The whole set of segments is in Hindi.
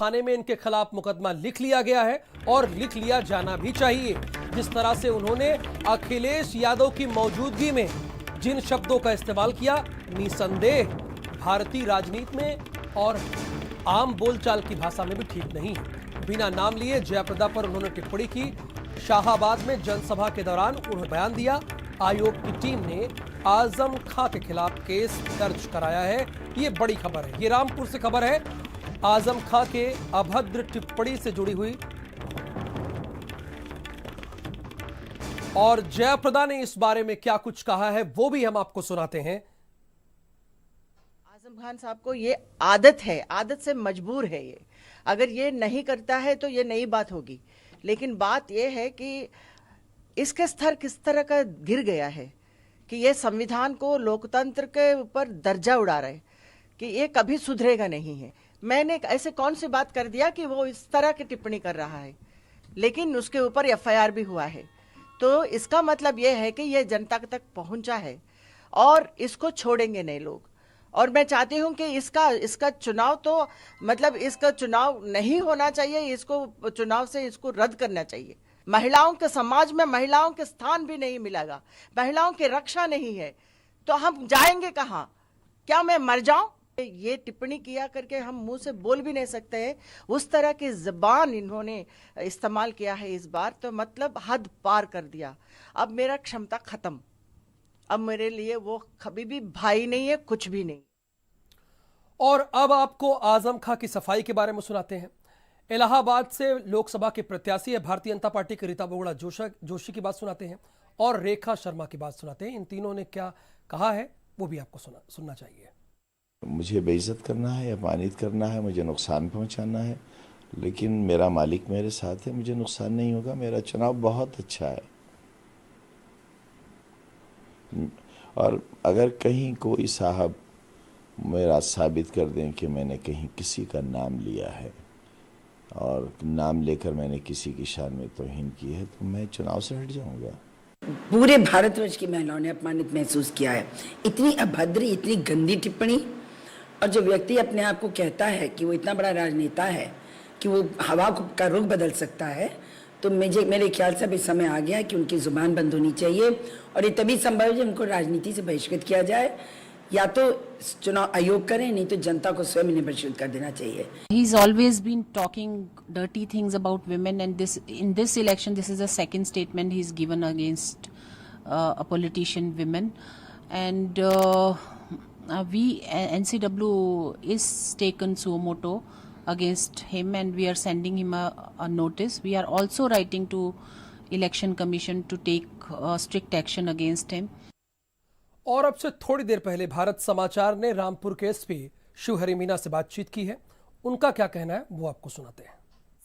थाने में इनके खिलाफ मुकदमा लिख लिया गया है और लिख लिया जाना भी चाहिए। जिस तरह से उन्होंने अखिलेश यादव की मौजूदगी में जिन शब्दों का इस्तेमाल किया, निसंदेह भारतीय राजनीति में और आम बोलचाल की भाषा में भी ठीक नहीं है। बिना नाम लिए जयप्रदा पर उन्होंने टिप्पणी की। शाहाबाद में जनसभा के दौरान उन्होंने बयान दिया। आयोग की टीम ने आजम खां के खिलाफ केस दर्ज कराया है। ये बड़ी खबर है, ये रामपुर से खबर है। आजम खां के अभद्र टिप्पणी से जुड़ी हुई और जयप्रदा ने इस बारे में क्या कुछ कहा है वो भी हम आपको सुनाते हैं। आजम खान साहब को ये आदत है, आदत से मजबूर है। ये अगर ये नहीं करता है तो ये नई बात होगी, लेकिन बात ये है कि इसके स्तर किस तरह का गिर गया है कि ये संविधान को, लोकतंत्र के ऊपर दर्जा उड़ा रहे कि ये कभी सुधरेगा नहीं है। मैंने ऐसे कौन सी बात कर दिया कि वो इस तरह की टिप्पणी कर रहा है, लेकिन उसके ऊपर एफआईआर भी हुआ है। तो इसका मतलब ये है कि ये जनता तक पहुंचा है और इसको छोड़ेंगे नहीं लोग। और मैं चाहती हूं कि इसका चुनाव तो मतलब इसका चुनाव नहीं होना चाहिए, इसको चुनाव से इसको रद्द करना चाहिए। महिलाओं के समाज में महिलाओं के स्थान भी नहीं मिलेगा, महिलाओं की रक्षा नहीं है तो हम जाएंगे कहां? क्या मैं मर जाऊं? ये टिप्पणी किया करके हम मुंह से बोल भी नहीं सकते हैं। उस तरह की जबान इन्होंने इस्तेमाल किया है इस बार, तो मतलब हद पार कर दिया। अब मेरा क्षमता खत्म, अब मेरे लिए वो कभी भी भाई नहीं है, कुछ भी नहीं। और अब आपको आजम खां की सफाई के बारे में सुनाते हैं। इलाहाबाद से लोकसभा के प्रत्याशी है भारतीय जनता पार्टी के रीता बहुगुणा जोशी की बात सुनाते हैं और रेखा शर्मा की बात सुनाते हैं। इन तीनों ने क्या कहा है वो भी आपको सुनना चाहिए। मुझे बेइज्जत करना है, अपमानित करना है, मुझे नुकसान पहुंचाना है, लेकिन मेरा मालिक मेरे साथ है, मुझे नुकसान नहीं होगा। मेरा चुनाव बहुत अच्छा है और अगर कहीं कोई साहब मेरा साबित कर दें कि मैंने कहीं किसी का नाम लिया है और नाम लेकर मैंने किसी की शान में तौहीन की है तो मैं चुनाव से हट जाऊंगा। पूरे भारतवर्ष की महिलाओं ने अपमानित महसूस किया है। इतनी अभद्र, इतनी गंदी टिप्पणी। और जो व्यक्ति अपने आप को कहता है कि वो इतना बड़ा राजनेता है कि वो हवा का रुख बदल सकता है, तो मेरे ख्याल से अभी समय आ गया कि उनकी जुबान बंद होनी चाहिए और ये तभी संभव है जब उनको राजनीति से बहिष्कृत किया जाए। या तो चुनाव आयोग करें, नहीं तो जनता को स्वयं इन्हें बहिष्कृत कर देना चाहिए। He has always been talking dirty things about women, and in this election, this is the second statement he's given against a politician, women, and NCW is taken suo moto against him, and we are sending him a notice. We are also writing to Election Commission to take strict action against him. और अब से थोड़ी देर पहले भारत समाचार ने रामपुर के एसपी शिवहरि मीणा से बातचीत की है। उनका क्या कहना है वो आपको सुनाते हैं।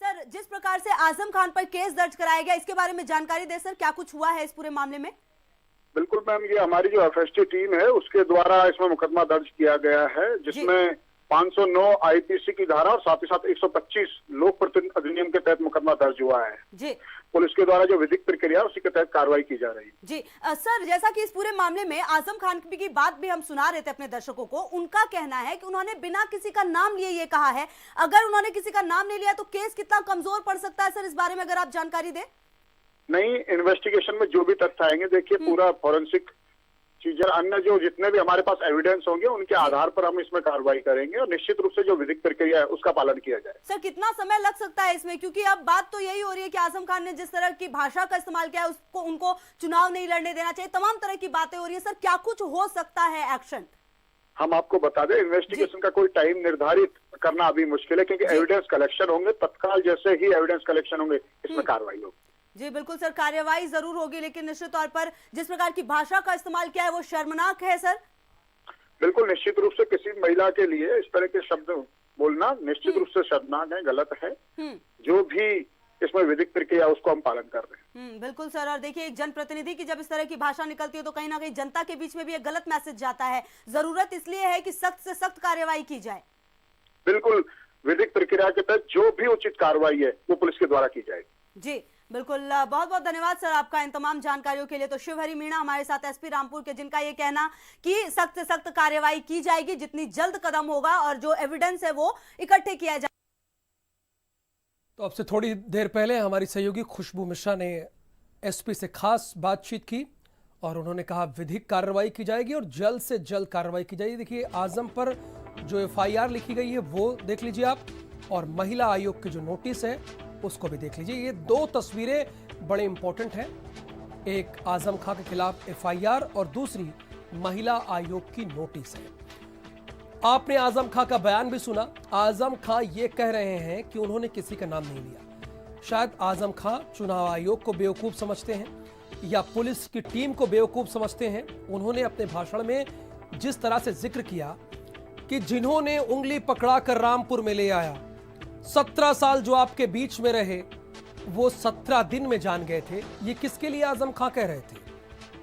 सर, जिस प्रकार से आजम खान पर केस दर्ज कराया गया, इसके बारे में जानकारी दें सर, क्या कुछ हुआ है इस पूरे मामले में? बिल्कुल मैम, ये हमारी जो एफएसटी टीम है उसके द्वारा इसमें मुकदमा दर्ज किया गया है, जिसमें 509 आईपीसी की धारा और साथ ही साथ 125 लोक प्रतिनिधि अधिनियम के तहत मुकदमा दर्ज हुआ है जी। पुलिस के द्वारा जो विधिक प्रक्रिया उसी के तहत कार्रवाई की जा रही है जी। सर, जैसा कि इस पूरे मामले में आजम खान की बात भी हम सुना रहे थे अपने दर्शकों को, उनका कहना है कि उन्होंने बिना किसी का नाम लिए ये कहा है। अगर उन्होंने किसी का नाम नहीं लिया तो केस कितना कमजोर पड़ सकता है सर, इस बारे में अगर आप जानकारी दें। नहीं, इन्वेस्टिगेशन में जो भी तथ्य आएंगे, देखिए पूरा फॉरेंसिक चीजें, अन्य जो जितने भी हमारे पास एविडेंस होंगे उनके आधार पर हम इसमें कार्रवाई करेंगे और निश्चित रूप से जो विधिक प्रक्रिया है उसका पालन किया जाए। सर, कितना समय लग सकता है इसमें, क्योंकि अब बात तो यही हो रही है कि आजम खान ने जिस तरह की भाषा का इस्तेमाल किया है उसको, उनको चुनाव नहीं लड़ने देना चाहिए, तमाम तरह की बातें हो रही है। सर, क्या कुछ हो सकता है एक्शन? हम आपको बता दें, इन्वेस्टिगेशन का कोई टाइम निर्धारित करना अभी मुश्किल है, क्योंकि एविडेंस कलेक्शन होंगे, तत्काल जैसे ही एविडेंस कलेक्शन होंगे इसमें कार्रवाई होगी। जी बिल्कुल सर, कार्यवाही जरूर होगी, लेकिन निश्चित तौर पर जिस प्रकार की भाषा का इस्तेमाल किया है वो शर्मनाक है सर। बिल्कुल, निश्चित रूप से किसी महिला के लिए इस तरह के शब्द बोलना निश्चित रूप से शर्मनाक है, गलत है। जो भी इसमें विधिक प्रक्रिया उसको हम पालन कर रहे हैं। बिल्कुल सर, और देखिए एक जनप्रतिनिधि की जब इस तरह की भाषा निकलती है तो कहीं ना कहीं जनता के बीच में भी एक गलत मैसेज जाता है। जरूरत इसलिए है कि सख्त से सख्त कार्यवाही की जाए। बिल्कुल, विधिक प्रक्रिया के तहत जो भी उचित कार्रवाई है वो पुलिस के द्वारा की जाएगी। जी बिल्कुल, बहुत बहुत धन्यवाद सर आपका इन तमाम जानकारियों के लिए। तो शिवहरि मीणा हमारे साथ एसपी रामपुर के, जिनका ये कहना कि सख्त से सख्त कार्यवाही की जाएगी, जितनी जल्द कदम होगा और जो एविडेंस है वो इकट्ठे किया जाए। अब से थोड़ी देर पहले हमारी सहयोगी खुशबू मिश्रा ने एसपी से खास बातचीत की और उन्होंने कहा विधिक कार्रवाई की जाएगी और जल्द से जल्द कार्रवाई की जाएगी। देखिए आजम पर जो एफआईआर लिखी गई है वो देख लीजिए आप, और महिला आयोग की जो नोटिस है उसको भी देख लीजिए। ये दो तस्वीरें बड़े इंपॉर्टेंट हैं, एक आजम खां के खिलाफ एफआईआर और दूसरी महिला आयोग की नोटिस है। आपने आजम खां का बयान भी सुना। आजम खां ये कह रहे हैं कि उन्होंने किसी का नाम नहीं लिया। शायद आजम खां चुनाव आयोग को बेवकूफ समझते हैं या पुलिस की टीम को बेवकूफ समझते हैं। उन्होंने अपने भाषण में जिस तरह से जिक्र किया कि जिन्होंने उंगली पकड़ाकर रामपुर में ले आया, 17 साल जो आपके बीच में रहे वो 17 दिन में जान गए थे, ये किसके लिए आजम खां कह रहे थे?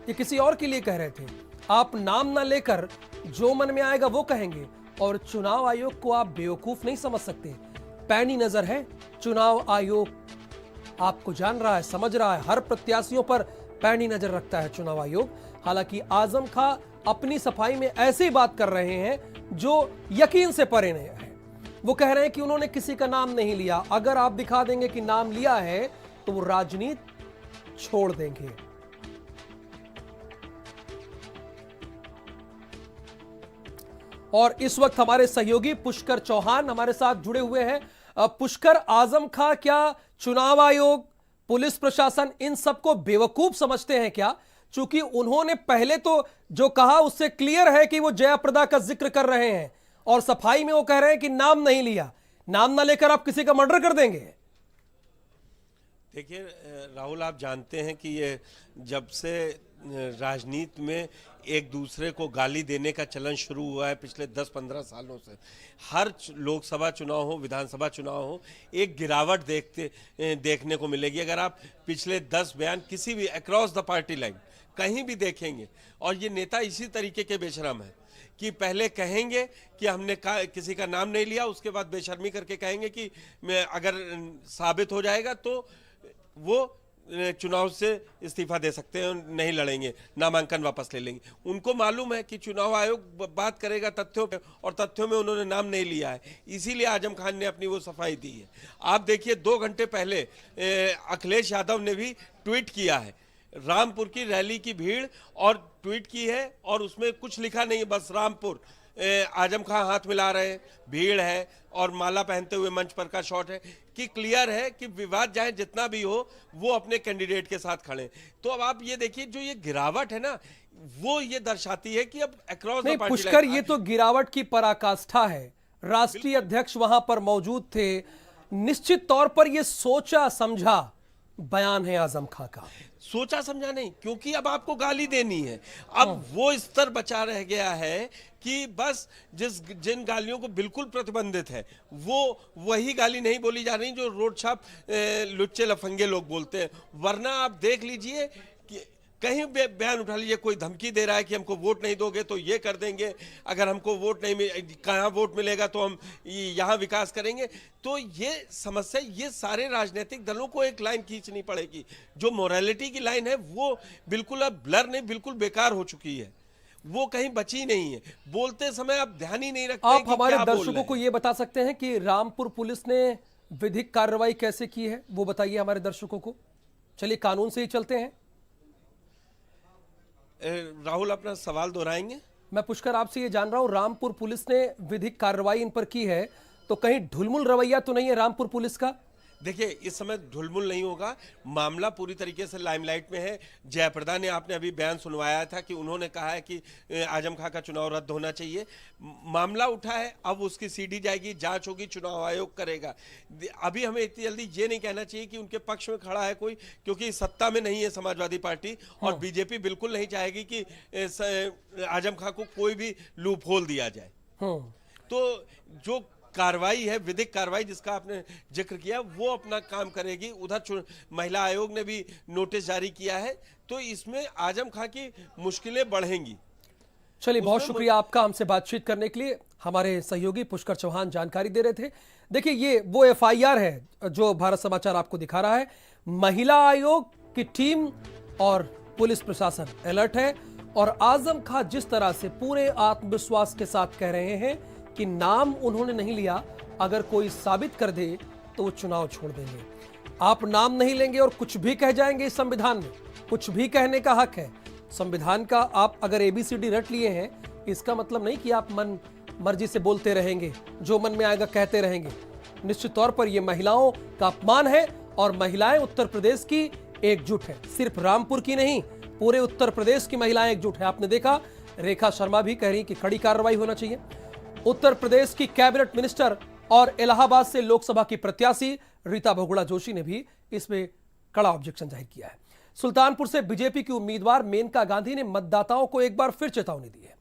ये किसी और के लिए कह रहे थे। आप नाम ना लेकर जो मन में आएगा वो कहेंगे और चुनाव आयोग को आप बेवकूफ नहीं समझ सकते। पैनी नजर है चुनाव आयोग, आपको जान रहा है, समझ रहा है। हर प्रत्याशियों पर पैनी नजर रखता है चुनाव आयोग। हालांकि आजम खां अपनी सफाई में ऐसी बात कर रहे हैं जो यकीन से परे नहीं है। वो कह रहे हैं कि उन्होंने किसी का नाम नहीं लिया। अगर आप दिखा देंगे कि नाम लिया है तो वो राजनीति छोड़ देंगे। और इस वक्त हमारे सहयोगी पुष्कर चौहान हमारे साथ जुड़े हुए हैं। पुष्कर, आजम खां क्या चुनाव आयोग, पुलिस प्रशासन इन सबको बेवकूफ समझते हैं क्या? चूंकि उन्होंने पहले तो जो कहा उससे क्लियर है कि वो जयाप्रदा का जिक्र कर रहे हैं और सफाई में वो कह रहे हैं कि नाम नहीं लिया। नाम ना लेकर आप किसी का मर्डर कर देंगे? देखिए राहुल, आप जानते हैं कि ये जब से राजनीति में एक दूसरे को गाली देने का चलन शुरू हुआ है पिछले 10-15 सालों से, हर लोकसभा चुनाव हो, विधानसभा चुनाव हो, एक गिरावट देखने को मिलेगी। अगर आप पिछले 10 बयान किसी भी अक्रॉस द पार्टी लाइन कहीं भी देखेंगे, और ये नेता इसी तरीके के बेशरम है कि पहले कहेंगे कि हमने किसी का नाम नहीं लिया, उसके बाद बेशर्मी करके कहेंगे कि अगर साबित हो जाएगा तो वो चुनाव से इस्तीफा दे सकते हैं, नहीं लड़ेंगे, नामांकन वापस ले लेंगे। उनको मालूम है कि चुनाव आयोग बात करेगा तथ्यों पे, और तथ्यों में उन्होंने नाम नहीं लिया है, इसीलिए आजम खान ने अपनी वो सफाई दी है। आप देखिए 2 घंटे पहले अखिलेश यादव ने भी ट्वीट किया है रामपुर की रैली की भीड़, और ट्वीट की है और उसमें कुछ लिखा नहीं है, बस रामपुर, आजम खां हाथ मिला रहे हैं, भीड़ है और माला पहनते हुए मंच पर का शॉट है कि क्लियर है कि विवाद चाहे जितना भी हो वो अपने कैंडिडेट के साथ खड़े। तो अब आप ये देखिए जो ये गिरावट है ना, वो ये दर्शाती है कि अब अक्रॉस द पार्टी पुष्कर, ये तो गिरावट की पराकाष्ठा है। राष्ट्रीय अध्यक्ष वहां पर मौजूद थे, निश्चित तौर पर ये सोचा समझा बयान है आजम खां का। सोचा समझा नहीं, क्योंकि अब आपको गाली देनी है। अब वो स्तर बचा रह गया है कि बस जिन गालियों को बिल्कुल प्रतिबंधित है वो वही गाली नहीं बोली जा रही जो रोड छाप लुच्चे लफंगे लोग बोलते हैं। वरना आप देख लीजिए कि कहीं बयान उठा लीजिए, कोई धमकी दे रहा है कि हमको वोट नहीं दोगे तो ये कर देंगे, अगर हमको वोट नहीं कहाँ वोट मिलेगा तो हम यहाँ विकास करेंगे। तो ये समस्या, ये सारे राजनीतिक दलों को एक लाइन खींचनी पड़ेगी। जो मोरालिटी की लाइन है वो बिल्कुल अब ब्लर नहीं, बिल्कुल बेकार हो चुकी है, वो कहीं बची नहीं है। बोलते समय आप ध्यान ही नहीं रखते। आप हमारे दर्शकों को ये बता सकते हैं कि रामपुर पुलिस ने विधिक कार्रवाई कैसे की है, वो बताइए हमारे दर्शकों को। चलिए कानून से ही चलते हैं। राहुल अपना सवाल दोहराएंगे? मैं पुष्कर आपसे ये जान रहा हूं, रामपुर पुलिस ने विधिक कार्रवाई इन पर की है, तो कहीं ढुलमुल रवैया तो नहीं है रामपुर पुलिस का? देखिए इस समय ढुलमुल नहीं होगा, मामला पूरी तरीके से लाइमलाइट में है। जयाप्रदा ने आपने अभी बयान सुनवाया था कि उन्होंने कहा है कि आजम खां का चुनाव रद्द होना चाहिए। मामला उठा है, अब उसकी सीडी जाएगी, जांच होगी, चुनाव आयोग करेगा। अभी हमें इतनी जल्दी ये नहीं कहना चाहिए कि उनके पक्ष में खड़ा है कोई, क्योंकि सत्ता में नहीं है समाजवादी पार्टी, और बीजेपी बिल्कुल नहीं चाहेगी कि आजम खां को कोई भी लूप होल दिया जाए। तो जो कार्रवाई है, विधिक कार्रवाई जिसका आपने जिक्र किया, वो अपना काम करेगी। उधर महिला आयोग ने भी नोटिस जारी किया है, तो इसमें आजम खां की मुश्किलें बढ़ेंगी। चलिए, बहुत शुक्रिया आपका हमसे बातचीत करने के लिए। हमारे सहयोगी पुष्कर चौहान जानकारी दे रहे थे। देखिए ये वो एफआईआर है जो भारत समाचार आपको दिखा रहा है। महिला आयोग की टीम और पुलिस प्रशासन अलर्ट है, और आजम खां जिस तरह से पूरे आत्मविश्वास के साथ कह रहे हैं कि नाम उन्होंने नहीं लिया, अगर कोई साबित कर दे तो वो चुनाव छोड़ देंगे। आप नाम नहीं लेंगे और कुछ भी कह जाएंगे इस संविधान में, कुछ भी कहने का हक है संविधान का। आप अगर ABCD रट लिए हैं, इसका मतलब नहीं कि आप मन मर्जी से बोलते रहेंगे, जो मन में आएगा कहते रहेंगे। निश्चित तौर पर यह महिलाओं का अपमान है और महिलाएं उत्तर प्रदेश की एकजुट है। सिर्फ रामपुर की नहीं, पूरे उत्तर प्रदेश की महिलाएं एकजुट है। आपने देखा रेखा शर्मा भी कह रही कि कड़ी कार्रवाई होना चाहिए। उत्तर प्रदेश की कैबिनेट मिनिस्टर और इलाहाबाद से लोकसभा की प्रत्याशी रीता बहुगुणा जोशी ने भी इसमें कड़ा ऑब्जेक्शन जाहिर किया है। सुल्तानपुर से बीजेपी की उम्मीदवार मेनका गांधी ने मतदाताओं को एक बार फिर चेतावनी दी है।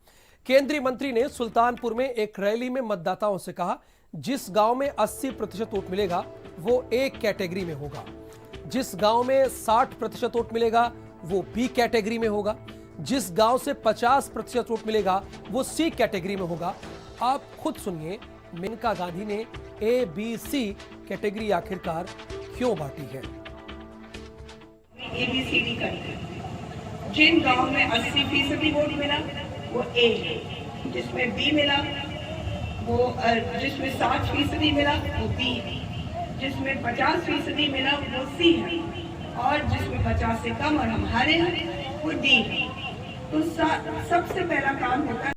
केंद्रीय मंत्री ने सुल्तानपुर में एक रैली में मतदाताओं से कहा, जिस गांव में 80% वोट मिलेगा वो A कैटेगरी में होगा, जिस गांव में 60% वोट मिलेगा वो B कैटेगरी में होगा, जिस गांव से 50% वोट मिलेगा वो C कैटेगरी में होगा। आप खुद सुनिए मेनका गांधी ने ABC कैटेगरी आखिरकार क्यों बांटी है। ABCD करके जिन गांव में 80% वोट मिला वो A है, जिसमें B मिला वो जिसमें 60% मिला वो B है, जिसमें 50% मिला वो C है और जिसमें 50 से कम और हमारे वो D है। तो सबसे पहला काम होता है